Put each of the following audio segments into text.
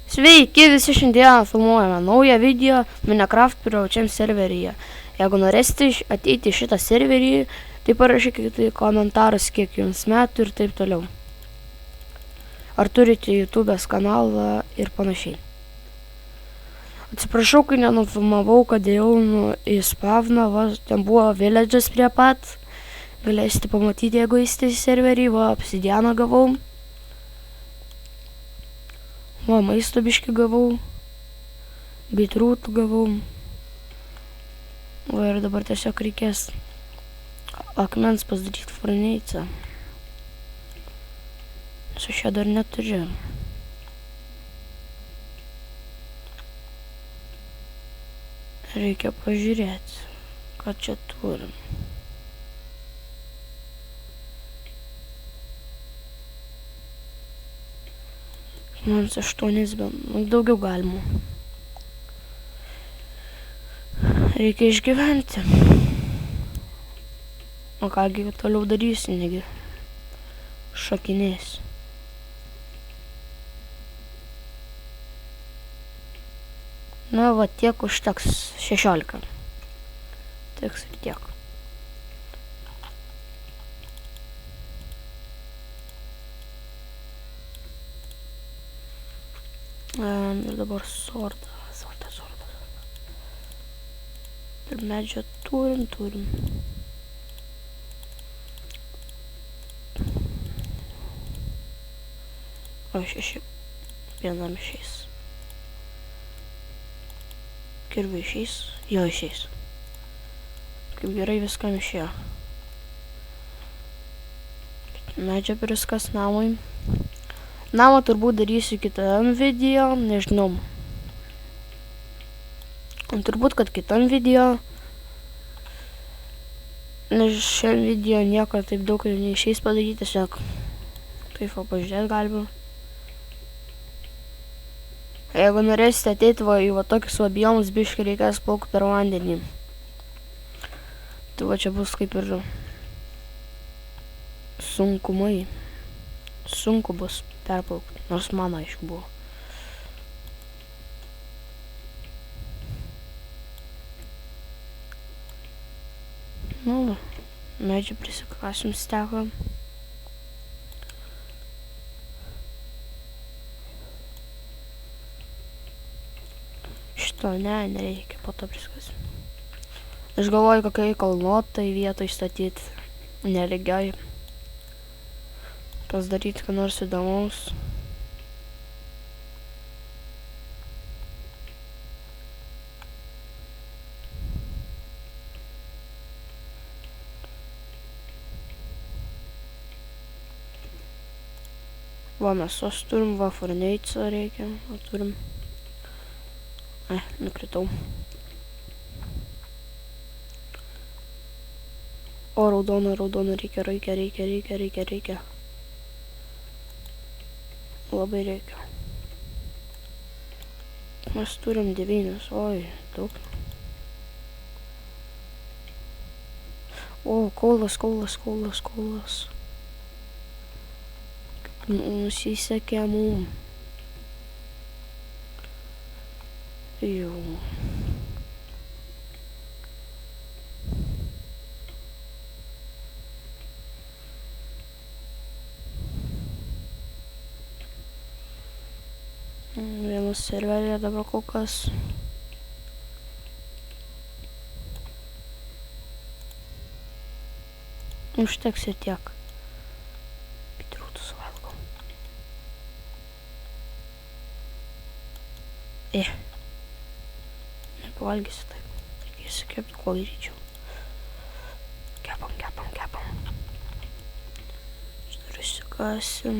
Sveiki, visi šiandieną filmuojame naują video Minecraft privačiam serveryje. Jeigu norėsite ateiti į šitą serverį, tai parašykite komentarus, kiek jums metų ir taip toliau. Ar turite YouTube'ės kanalą ir panašiai. Atsiprašau, kai nenufilmavau, kad jau į spavną, ten buvo village'as prie pat. Galėsite pamatyti, jeigu įsite į serverį, obsidianą gavau. Maisto biškį gavau, bitrūtų gavau. Ir dabar tiesiog reikės akmens pasidaryti furneicą. Su šia dar neturiu. Reikia pažiūrėti, ką čia turim. Mums 8, bet daugiau galima. Reikia išgyventi. O kągi toliau darysi, negi šokinės. Na va, tiek užteks 16. Tieks ir tiek. Ir dabar sortą. Ir medžio turim. O 6. Vienam išeis. Kirviai išeis. Jo išeis. Kaip gerai viskam išėjo. Medžio priskas namui. Namą turbūt darysiu kitam video, nežinau. Turbūt, kad kitam video. Nes šiam video nieko taip daug neišeis padaryti, tiesiog taip pažiūrėti galima. Jeigu norėsite ateiti į tokius biomus, biškai reikės plaukti per vandenį. Tai čia bus kaip ir sunkumai. Sunku bus perplaukti, nors mano aišku buvo. Nu, medžių prisikasim steką. Šito nereikia, po to prisikasim. Aš galvoju, kokiai kalnuotai vietoj statyti, nelygiai. Pasidaryti, ką nors įdomaus. Va, mėsos turim, va, furneicą reikia, va, turim. Nukritau. O, raudoną reikia. Labai reikia. Mes turim 9, oi, daug. O, kaulas. Nusisekė mum. Jau. Vienas serverė dabar kol kas. Užteks ir tiek. Bitrūtus valgom. Nepavalgysi taip. Reikės kepti kuo greičiau. Kepam. Štai išsikasim.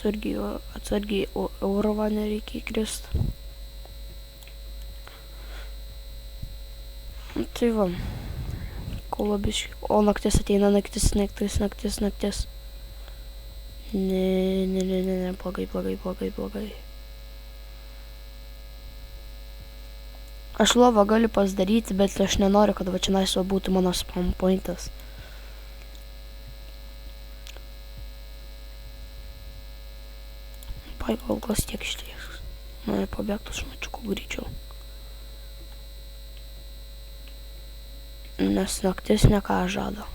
Atsargiai Eurova nereikia įkrist. Tai va. Kolabiškai. O, naktis ateina, naktis. Ne, blogai. Aš lovą galiu pasidaryti, bet aš nenoriu, kad va čia būtų mano spawn pointas. Ai, kol kas tiek ištieks. Nori pabėgti iš mačiuko greičiau. Nes naktis neką žada.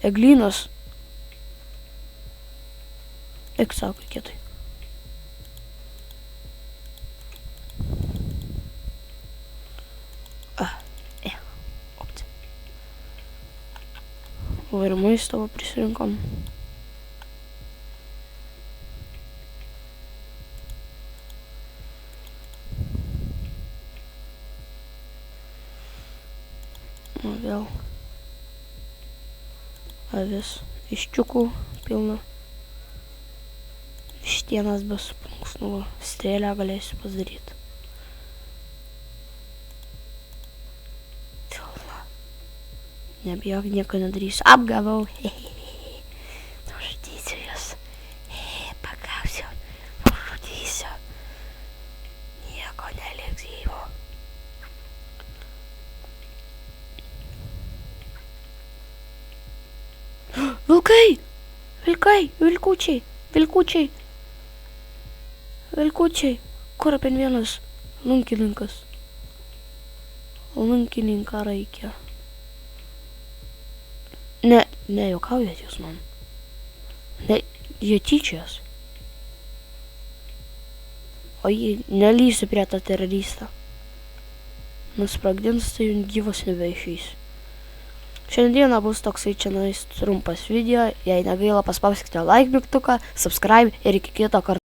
Eglynas. Eik sako kietai. Opti. O ir maisto prisirinkom. Nu vėl. Avis. Viščiukų pilna. Vištienas bus plunksnų. Strėlę galėsiu pasidaryti. Nebijok, nieko nedarysiu. Apgavau. Nužudysiu jūs. Pagausiu. Nužudysiu. Nieko neliks gyvo. Vilkai! Vilkai! Vilkučiai! Vilkučiai! Vilkučiai! Kur apie vienas? Lunkininkas. Lunkininką reikia. Ne, juokaujat jūs man. Ne, jie tyčias. O jį nelysiu prie tą teroristą. Nusprogdins, tai gyvas nebeišeis. Šiandieną bus toksai čionais trumpas video. Jei negaila, paspauskite like mygtuką, subscribe ir iki kito karto.